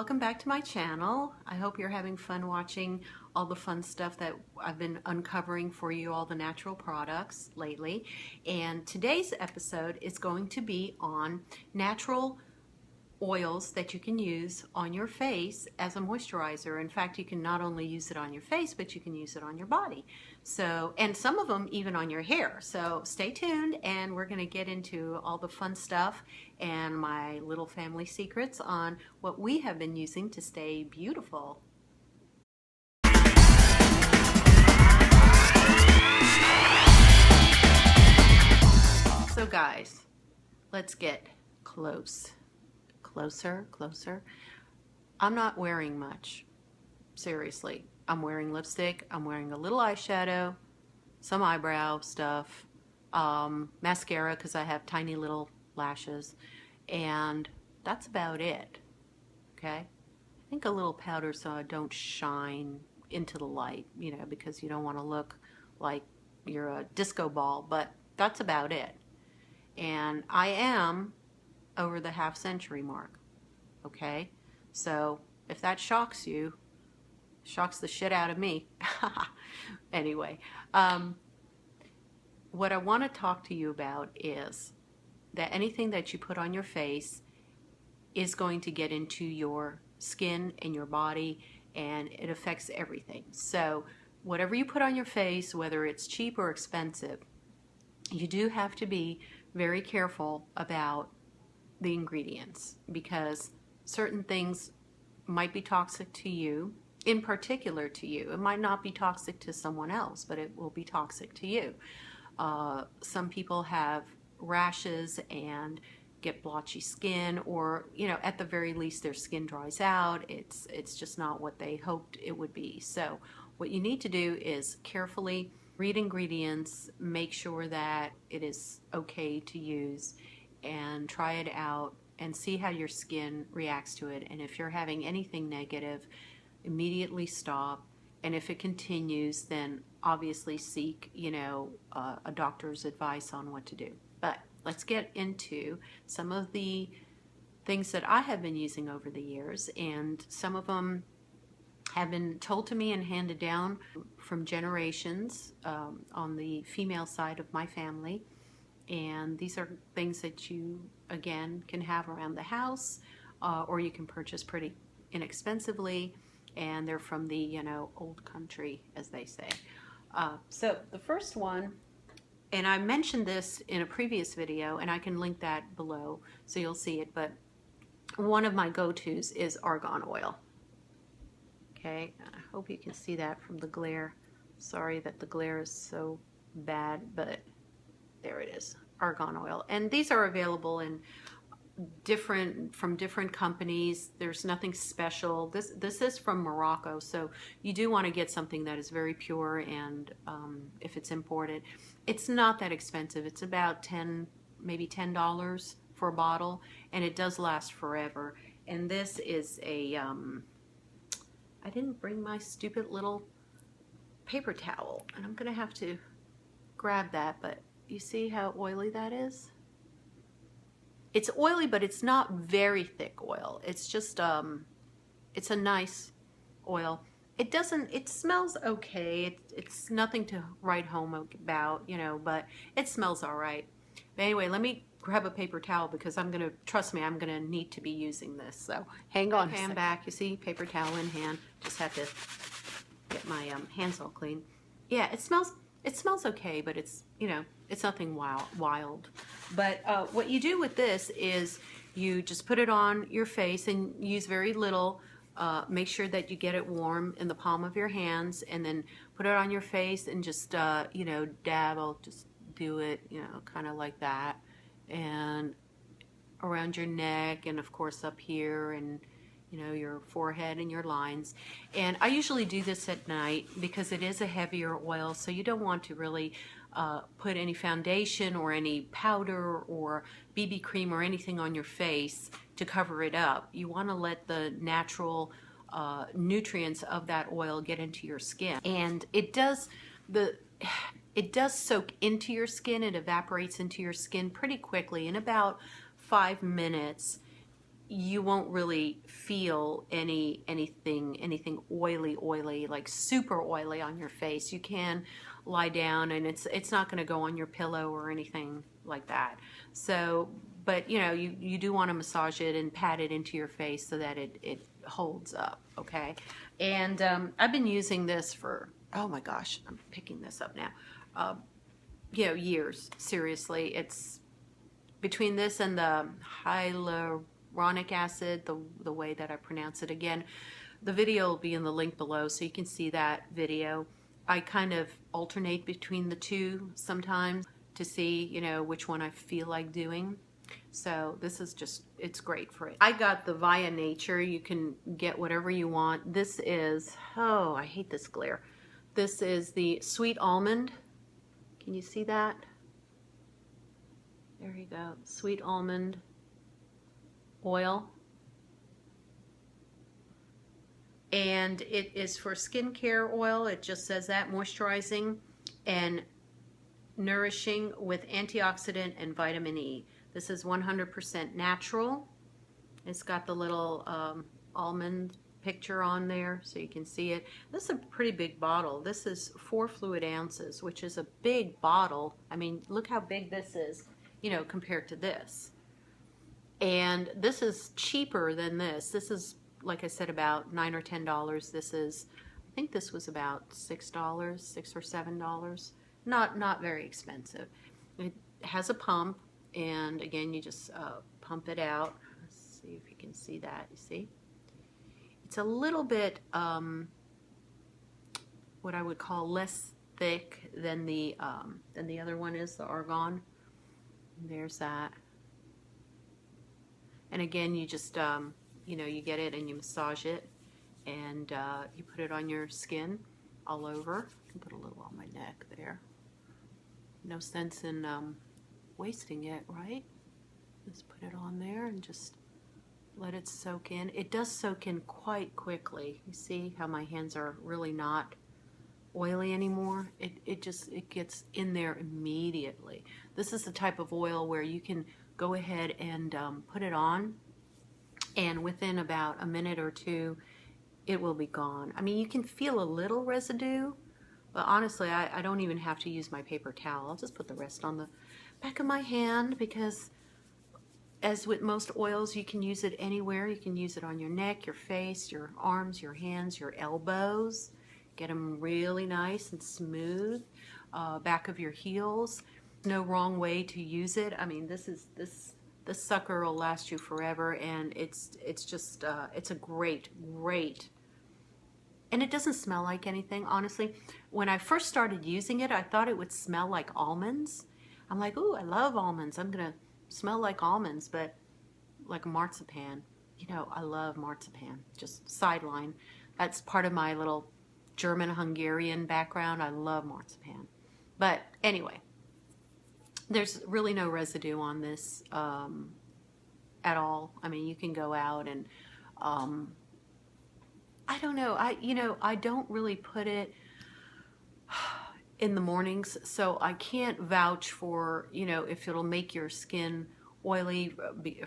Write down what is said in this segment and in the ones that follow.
welcome back to my channel. I hope you're having fun watching all the fun stuff that I've been uncovering for you, all the natural products lately. And today's episode is going to be on natural oils that you can use on your face as a moisturizer. In fact, you can not only use it on your face, but you can use it on your body. So, and some of them even on your hair. So stay tuned and we're going to get into all the fun stuff and my little family secrets on what we have been using to stay beautiful. So guys, let's get closer. I'm not wearing much. Seriously. I'm wearing lipstick, I'm wearing a little eyeshadow, some eyebrow stuff, mascara because I have tiny little lashes, and that's about it. Okay? I think a little powder so I don't shine into the light, you know, because you don't want to look like you're a disco ball, but that's about it. And I am over the half-century mark. Okay, so if that shocks you, shocks the shit out of me. Anyway, what I want to talk to you about is that anything that you put on your face is going to get into your skin and your body, and it affects everything. So whatever you put on your face, whether it's cheap or expensive, you do have to be very careful about the ingredients, because certain things might be toxic to you, in particular to you. It might not be toxic to someone else, but it will be toxic to you. Some people have rashes and get blotchy skin, or, you know, at the very least their skin dries out. It's just not what they hoped it would be. So what you need to do is carefully read ingredients, make sure that it is okay to use, and try it out and see how your skin reacts to it. And if you're having anything negative, immediately stop. And if it continues, then obviously seek, you know, a doctor's advice on what to do. But let's get into some of the things that I have been using over the years, and some of them have been told to me and handed down from generations on the female side of my family. And these are things that you, again, can have around the house, or you can purchase pretty inexpensively, and they're from the, you know, old country, as they say. So the first one, and I mentioned this in a previous video, and I can link that below so you'll see it, but one of my go-tos is argan oil. Okay, I hope you can see that from the glare. Sorry that the glare is so bad, but there it is, argan oil. And these are available in from different companies. There's nothing special. This is from Morocco, so you do want to get something that is very pure, and if it's imported, it's not that expensive. It's about maybe $10 for a bottle, and it does last forever. And this is a I didn't bring my stupid little paper towel, and I'm gonna have to grab that, but you see how oily that is? It's oily, but it's not very thick oil. It's just, it's a nice oil. It smells okay. It's nothing to write home about, you know, but it smells all right. But anyway, let me grab a paper towel, because trust me, I'm gonna need to be using this. So hang on. Okay, I'm back. You see, paper towel in hand. Just have to get my hands all clean. Yeah, it smells okay, but it's, you know, it's nothing wild. But what you do with this is you just put it on your face and use very little. Make sure that you get it warm in the palm of your hands, and then put it on your face and just, you know, dab. I'll just do it, you know, kind of like that, and around your neck, and of course up here, and, you know, your forehead and your lines. And I usually do this at night because it is a heavier oil, so you don't want to really put any foundation or any powder or BB cream or anything on your face to cover it up. You want to let the natural nutrients of that oil get into your skin. And it does soak into your skin. It evaporates into your skin pretty quickly. In about 5 minutes, you won't really feel anything oily, like super oily on your face. You can lie down and it's not going to go on your pillow or anything like that. So, but you know, you do want to massage it and pat it into your face so that it holds up, okay? And I've been using this for, oh my gosh, I'm picking this up now. You know, years, seriously. It's between this and the hyaluronic acid, the way that I pronounce it again. The video will be in the link below so you can see that video. I kind of alternate between the two sometimes to see, you know, which one I feel like doing. So this is just, it's great for it. I got the Via Nature. You can get whatever you want. This is, oh, I hate this glare. This is the Sweet Almond. Can you see that? There you go. Sweet almond oil. And it is for skincare oil. It just says that, moisturizing and nourishing with antioxidant and vitamin E. This is 100% natural. It's got the little almond picture on there so you can see it. This is a pretty big bottle. This is 4 fluid ounces, which is a big bottle. I mean, look how big this is, you know, compared to this. And this is cheaper than this. This is, like I said, about $9 or $10. This is, I think this was about $6, $6 or $7. Not very expensive. It has a pump, and again, you just pump it out. Let's see if you can see that. You see? It's a little bit what I would call less thick than the other one is, the argan. There's that. And again, you just, you know, you get it and you massage it, and you put it on your skin all over. I can put a little on my neck there. No sense in wasting it, right? Just put it on there and just let it soak in. It does soak in quite quickly. You see how my hands are really not oily anymore? It gets in there immediately. This is the type of oil where you can go ahead and put it on, and within about a minute or two it will be gone. I mean, you can feel a little residue, but honestly I don't even have to use my paper towel. I'll just put the rest on the back of my hand, because as with most oils, you can use it anywhere. You can use it on your neck, your face, your arms, your hands, your elbows. Get them really nice and smooth. Back of your heels. No wrong way to use it. I mean, this sucker will last you forever, and it's just it's a great, and it doesn't smell like anything, honestly. When I first started using it, I thought it would smell like almonds. I'm like, ooh, I love almonds. I'm gonna smell like almonds, but like marzipan. You know, I love marzipan. Just sideline. That's part of my little German-Hungarian background. I love marzipan. But anyway, there's really no residue on this at all. I mean, you can go out and I don't know. I don't really put it in the mornings, so I can't vouch for, you know, if it'll make your skin oily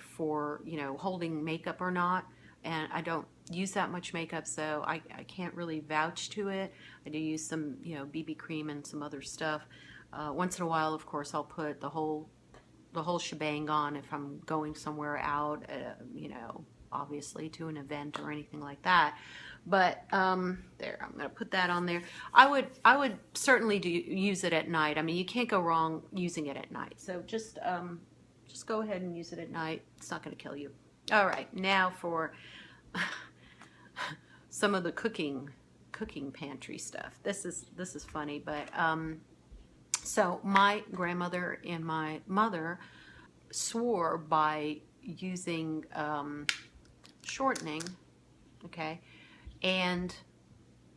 for, you know, holding makeup or not. And I don't use that much makeup, so I can't really vouch to it. I do use some, you know, BB cream and some other stuff. Once in a while, of course, I'll put the whole shebang on if I'm going somewhere out, you know, obviously to an event or anything like that. But there, I'm going to put that on there. I would certainly use it at night. I mean, you can't go wrong using it at night. So just go ahead and use it at night. It's not going to kill you. All right, now for some of the cooking pantry stuff. This is funny, but so my grandmother and my mother swore by using shortening, okay, and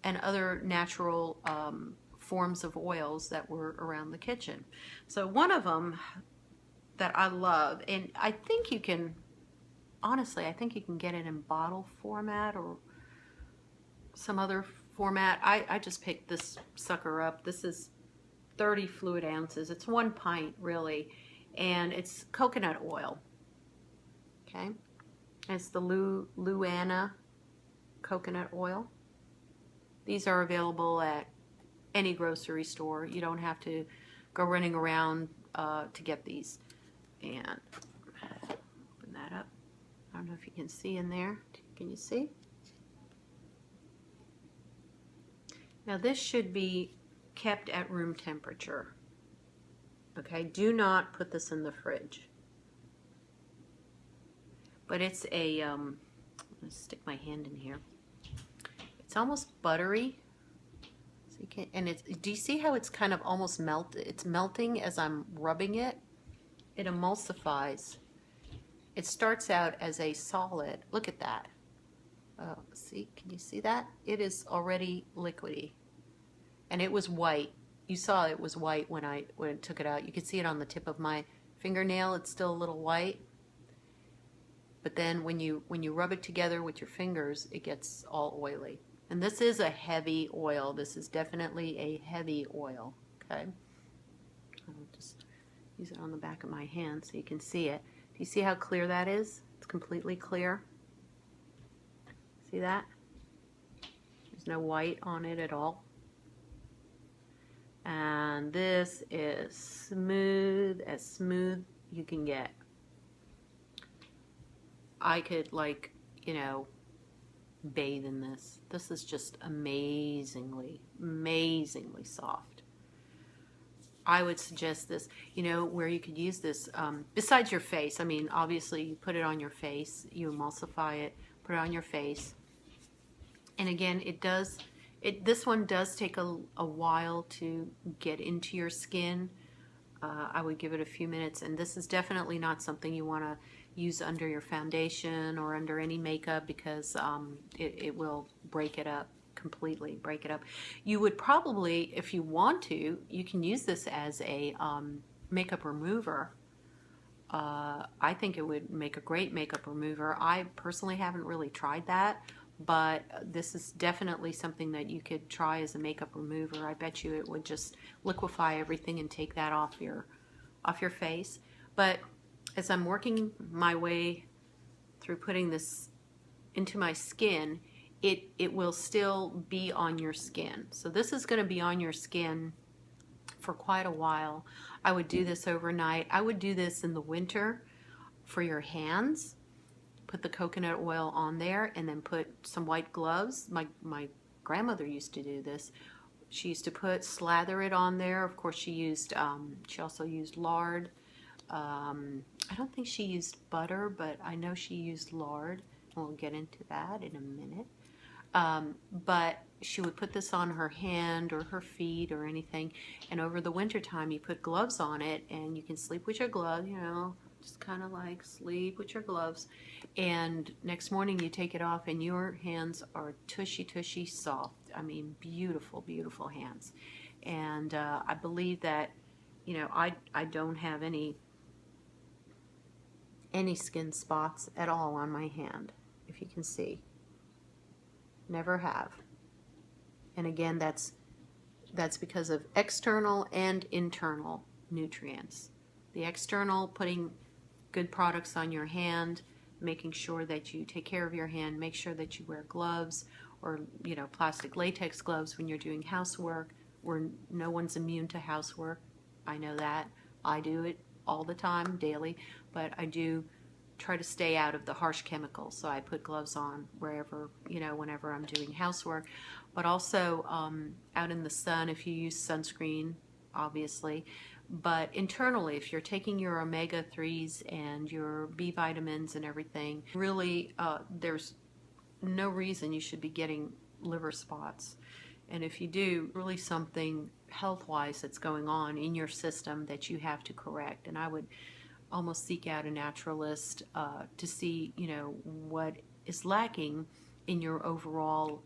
other natural forms of oils that were around the kitchen. So one of them that I love, and I think you can, honestly, I think you can get it in bottle format or some other format. I just picked this sucker up. This is 30 fluid ounces. It's 1 pint, really, and it's coconut oil, okay? It's the Luana coconut oil. These are available at any grocery store. You don't have to go running around to get these. And open that up. I don't know if you can see in there. Can you see? Now this should be kept at room temperature. Okay, do not put this in the fridge. But it's a, I'm gonna stick my hand in here. It's almost buttery. So you can, and it's, do you see how it's kind of almost it's melting as I'm rubbing it? It emulsifies. It starts out as a solid. Look at that. Oh, see, can you see that? It is already liquidy. And it was white. You saw it was white when I took it out. You could see it on the tip of my fingernail. It's still a little white. But then when you rub it together with your fingers, it gets all oily. And this is a heavy oil. This is definitely a heavy oil. Okay. I'll just use it on the back of my hand so you can see it. Do you see how clear that is? It's completely clear. See that? There's no white on it at all. And this is smooth as you can get. I could, like, you know, bathe in this. This is just amazingly, amazingly soft. I would suggest this, you know, where you could use this besides your face. I mean, obviously you put it on your face, you emulsify it, put it on your face. And again, this one does take a while to get into your skin. I would give it a few minutes, and this is definitely not something you want to use under your foundation or under any makeup, because it will break it up completely, break it up. You would probably, if you want to, you can use this as a makeup remover. I think it would make a great makeup remover. I personally haven't really tried that, but this is definitely something that you could try as a makeup remover. I bet you it would just liquefy everything and take that off your face. But as I'm working my way through putting this into my skin, it will still be on your skin. So this is going to be on your skin for quite a while. I would do this overnight. I would do this in the winter for your hands. Put the coconut oil on there and then put some white gloves. My grandmother used to do this. She used to slather it on there. Of course, she also used lard. I don't think she used butter, but I know she used lard. We'll get into that in a minute. But she would put this on her hand or her feet or anything, and over the winter time you put gloves on it, and you can sleep with your gloves, you know, just kind of like sleep with your gloves, and next morning you take it off and your hands are tushy soft. I mean, beautiful, beautiful hands. And I believe that, you know, I don't have any skin spots at all on my hand, if you can see. Never have. And again, that's because of external and internal nutrients. The external, putting good products on your hand, making sure that you take care of your hand, make sure that you wear gloves or, you know, plastic latex gloves when you're doing housework. No one's immune to housework. I know that. I do it all the time, daily, but I do try to stay out of the harsh chemicals, so I put gloves on wherever, you know, whenever I'm doing housework. But also out in the sun, if you use sunscreen, obviously. But internally, if you're taking your omega-3s and your B vitamins and everything, really there's no reason you should be getting liver spots. And if you do, really something health-wise that's going on in your system that you have to correct. And I would almost seek out a naturalist to see, you know, what is lacking in your overall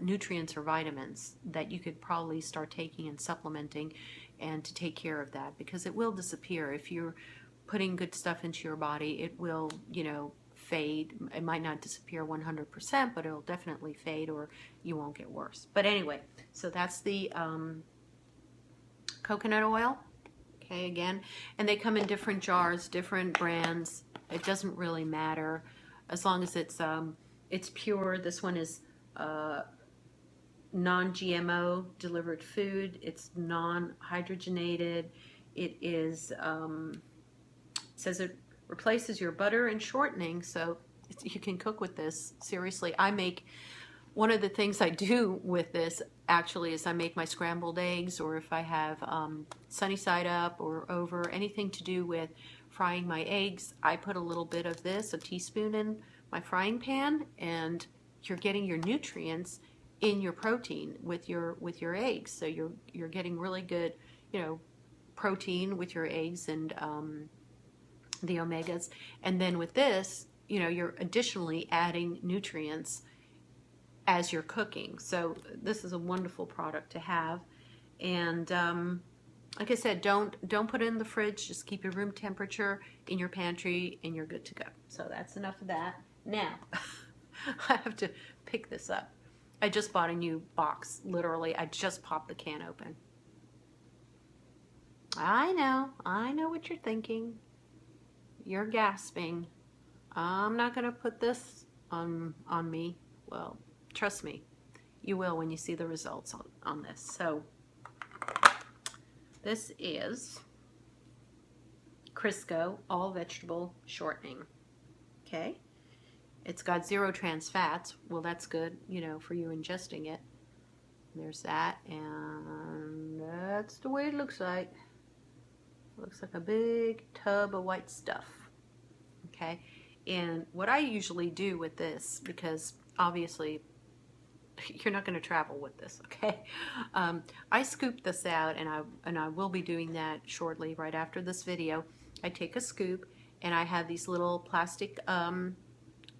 nutrients or vitamins that you could probably start taking and supplementing, and to take care of that, because it will disappear. If you're putting good stuff into your body, it will, you know, fade. It might not disappear 100%, but it'll definitely fade, or you won't get worse. But anyway, so that's the coconut oil. Again, and they come in different jars, different brands. It doesn't really matter. as long as it's pure. This one is non-GMO delivered food. It's non-hydrogenated. It is says it replaces your butter and shortening, so you can cook with this. Seriously, one of the things I do with this actually is I make my scrambled eggs, or if I have sunny side up or over, anything to do with frying my eggs, I put a little bit of this, a teaspoon, in my frying pan, and you're getting your nutrients in your protein with your eggs. So you're getting really good, protein with your eggs and the omegas. And then with this, you're additionally adding nutrients as you're cooking. So this is a wonderful product to have. And like I said, don't put it in the fridge. Just keep it room temperature in your pantry, and you're good to go. So that's enough of that. Now, I have to pick this up. I just bought a new box. Literally, I just popped the can open. I know what you're thinking. You're gasping. I'm not going to put this on me. Well, trust me, you will when you see the results on this. So this is Crisco all vegetable shortening. Okay, it's got 0 trans fats. Well, that's good, for you ingesting it. There's that, and that's the way it looks like. Looks like a big tub of white stuff. Okay, and what I usually do with this, because obviously you're not going to travel with this, okay? I scoop this out, and I will be doing that shortly, right after this video. I take a scoop, and I have these little plastic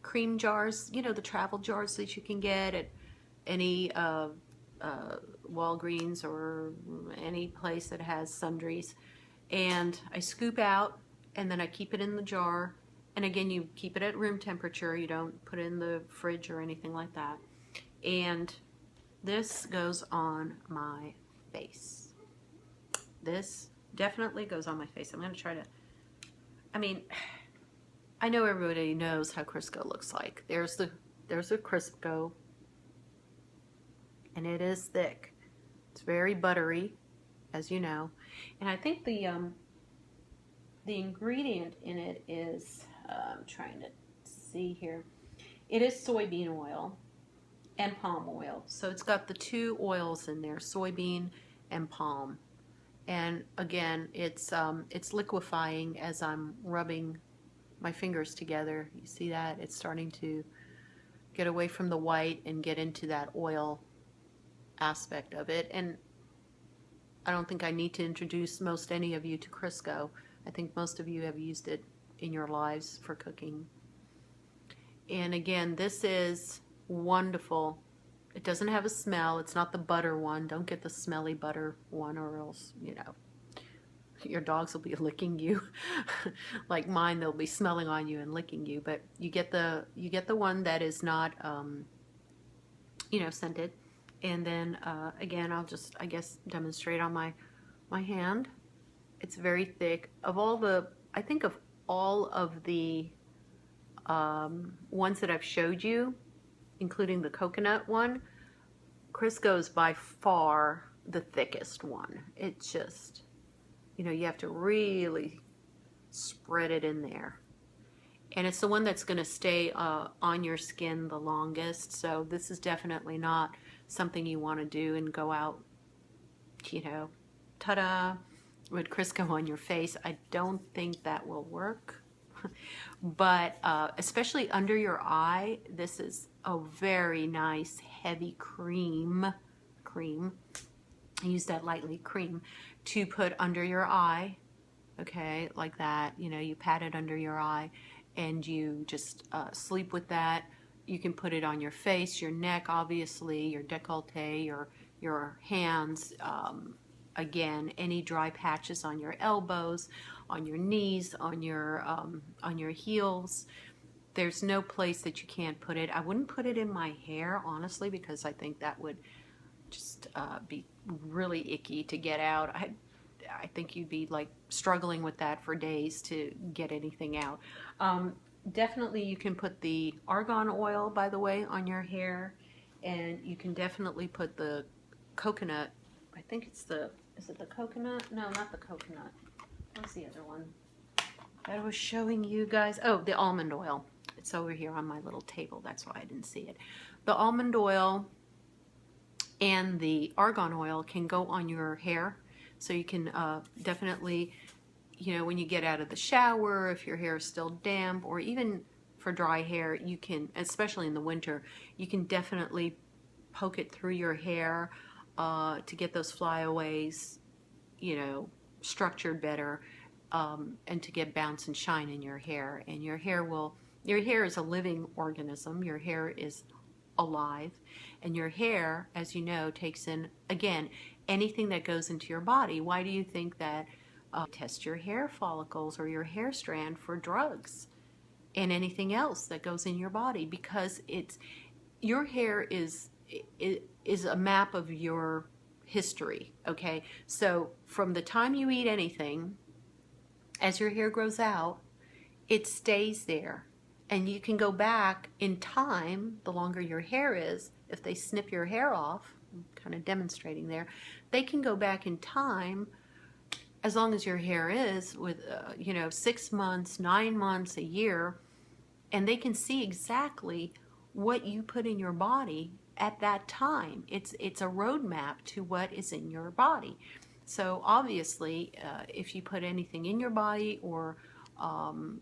cream jars, the travel jars that you can get at any Walgreens or any place that has sundries. And I scoop out, and then I keep it in the jar. And again, you keep it at room temperature. You don't put it in the fridge or anything like that. And this goes on my face. This definitely goes on my face. I'm going to try to, I know everybody knows how Crisco looks like. There's the Crisco, and it is thick. It's very buttery, as you know. And I think the ingredient in it is, I'm trying to see here, it is soybean oil and palm oil. So it's got the 2 oils in there, soybean and palm. And again, it's liquefying as I'm rubbing my fingers together. You see that? It's starting to get away from the white and get into that oil aspect of it. And I don't think I need to introduce any of you to Crisco. I think most of you have used it in your lives for cooking. And again, this is wonderful. It doesn't have a smell. It's not the butter one. Don't get the smelly butter one, or else, your dogs will be licking you. Like mine, they'll be smelling on you and licking you. But you get the one that is not, scented. And then again, I'll just, I guess, demonstrate on my hand. It's very thick. I think of all of the ones that I've showed you, including the coconut one, Crisco is by far the thickest one. It's just, you have to really spread it in there. And it's the one that's going to stay on your skin the longest. So this is definitely not something you want to do and go out, ta-da, with Crisco on your face. I don't think that will work. But especially under your eye, this is a very nice heavy cream. I use that lightly, cream, to put under your eye. Okay, like that. You pat it under your eye, and you just sleep with that. You can put it on your face, your neck, obviously, your décolleté, your hands. Again, any dry patches on your elbows, on your knees, on your heels. There's no place that you can't put it. I wouldn't put it in my hair, honestly, because I think that would just be really icky to get out. I think you'd be like struggling with that for days to get anything out. definitely you can put the argan oil, by the way, on your hair, and you can definitely put the coconut. I think it's the, is it the coconut? No, not the coconut. What's the other one that I was showing you guys? Oh, the almond oil. It's over here on my little table. That's why I didn't see it. The almond oil and the argan oil can go on your hair. So you can definitely, you know, when you get out of the shower, if your hair is still damp, or even for dry hair, you can, especially in the winter, you can definitely poke it through your hair to get those flyaways, you know, structured better, and to get bounce and shine in your hair. And your hair is a living organism. Your hair is alive, and your hair, as you know, takes in, again, anything that goes into your body. Why do you think that test your hair follicles or your hair strand for drugs and anything else that goes in your body? Because it's, your hair is a map of your history. Okay, so from the time you eat anything, as your hair grows out, it stays there. And you can go back in time, the longer your hair is, if they snip your hair off, I'm kind of demonstrating there, they can go back in time as long as your hair is with, you know, 6 months, 9 months, a year, and they can see exactly what you put in your body at that time. It's a roadmap to what is in your body. So obviously, if you put anything in your body or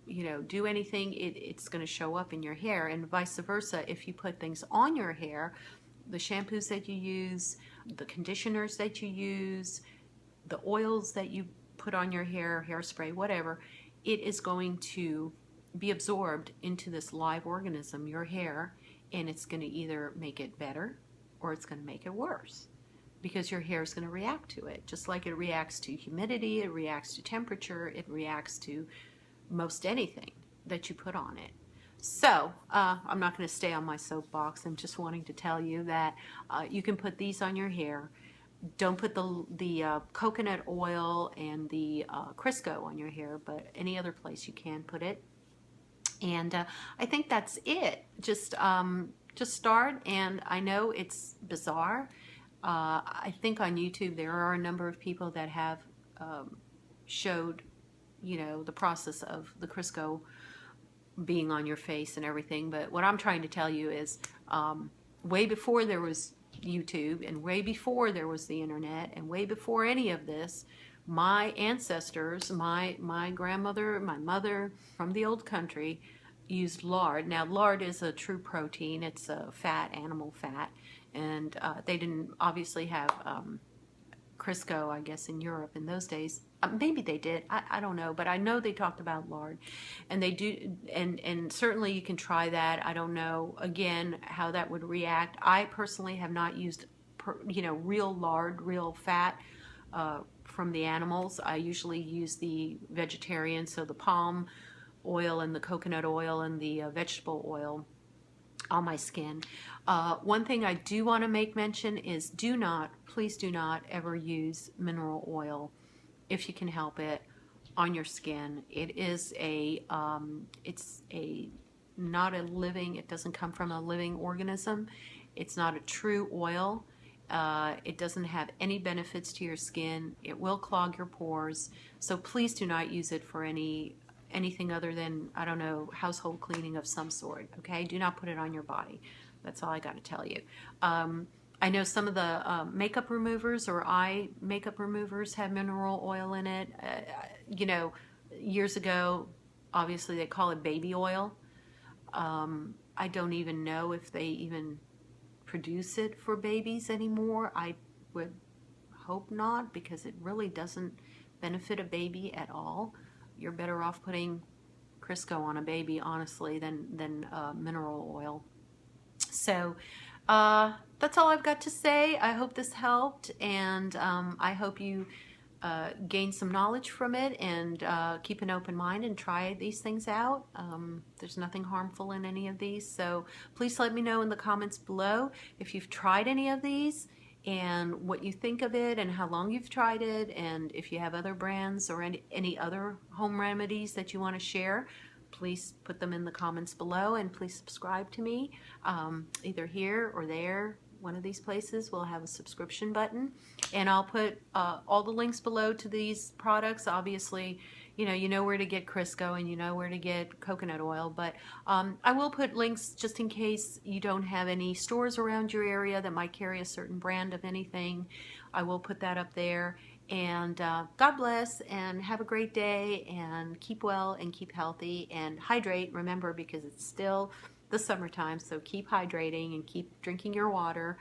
you know, do anything, it's going to show up in your hair, and vice versa. If you put things on your hair, the shampoos that you use, the conditioners that you use, the oils that you put on your hair, hairspray, whatever, it is going to be absorbed into this live organism, your hair, and it's going to either make it better or it's going to make it worse, because your hair is going to react to it, just like it reacts to humidity, it reacts to temperature, it reacts to most anything that you put on it. So I'm not going to stay on my soapbox. I'm just wanting to tell you that you can put these on your hair. Don't put the coconut oil and the Crisco on your hair, but any other place you can put it. And I think that's it. Just start. And I know it's bizarre. I think on YouTube there are a number of people that have showed, you know, the process of the Crisco being on your face and everything. But what I'm trying to tell you is way before there was YouTube, and way before there was the internet, and way before any of this, my ancestors, my grandmother, my mother from the old country used lard. Now lard is a true protein. It's a fat, animal fat, and they didn't obviously have Crisco, I guess, in Europe in those days. Maybe they did. I don't know, but I know they talked about lard, and they do, and certainly you can try that. I don't know again how that would react. I personally have not used, you know, real lard, real fat from the animals. I usually use the vegetarian, so the palm oil and the coconut oil and the vegetable oil on my skin. One thing I do want to make mention is do not, please do not ever use mineral oil if you can help it on your skin. It is it's not a living, it doesn't come from a living organism. It's not a true oil. It doesn't have any benefits to your skin. It will clog your pores. So please do not use it for anything other than, I don't know, household cleaning of some sort, okay? Do not put it on your body. That's all I got to tell you. I know some of the makeup removers or eye makeup removers have mineral oil in it. You know, years ago, obviously they call it baby oil. I don't even know if they even produce it for babies anymore. I would hope not, because it really doesn't benefit a baby at all. You're better off putting Crisco on a baby, honestly, than mineral oil. So that's all I've got to say. I hope this helped, and I hope you gain some knowledge from it, and keep an open mind and try these things out. There's nothing harmful in any of these, so please let me know in the comments below if you've tried any of these and what you think of it and how long you've tried it, and if you have other brands or any other home remedies that you want to share. please put them in the comments below, and please subscribe to me. Either here or there, one of these places will have a subscription button, and I'll put all the links below to these products. Obviously, you know where to get Crisco and you know where to get coconut oil, but I will put links just in case you don't have any stores around your area that might carry a certain brand of anything. I will put that up there. And God bless, and have a great day, and keep well and keep healthy and hydrate. Remember, because it's still the summertime, so keep hydrating and keep drinking your water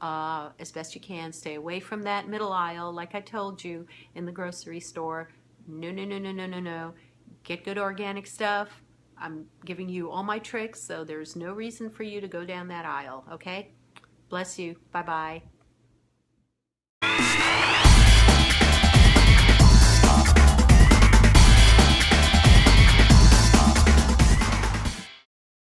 as best you can. Stay away from that middle aisle, like I told you in the grocery store. No, no, no, no, no, no, no. Get good organic stuff. I'm giving you all my tricks, so there's no reason for you to go down that aisle, okay? Bless you. Bye-bye.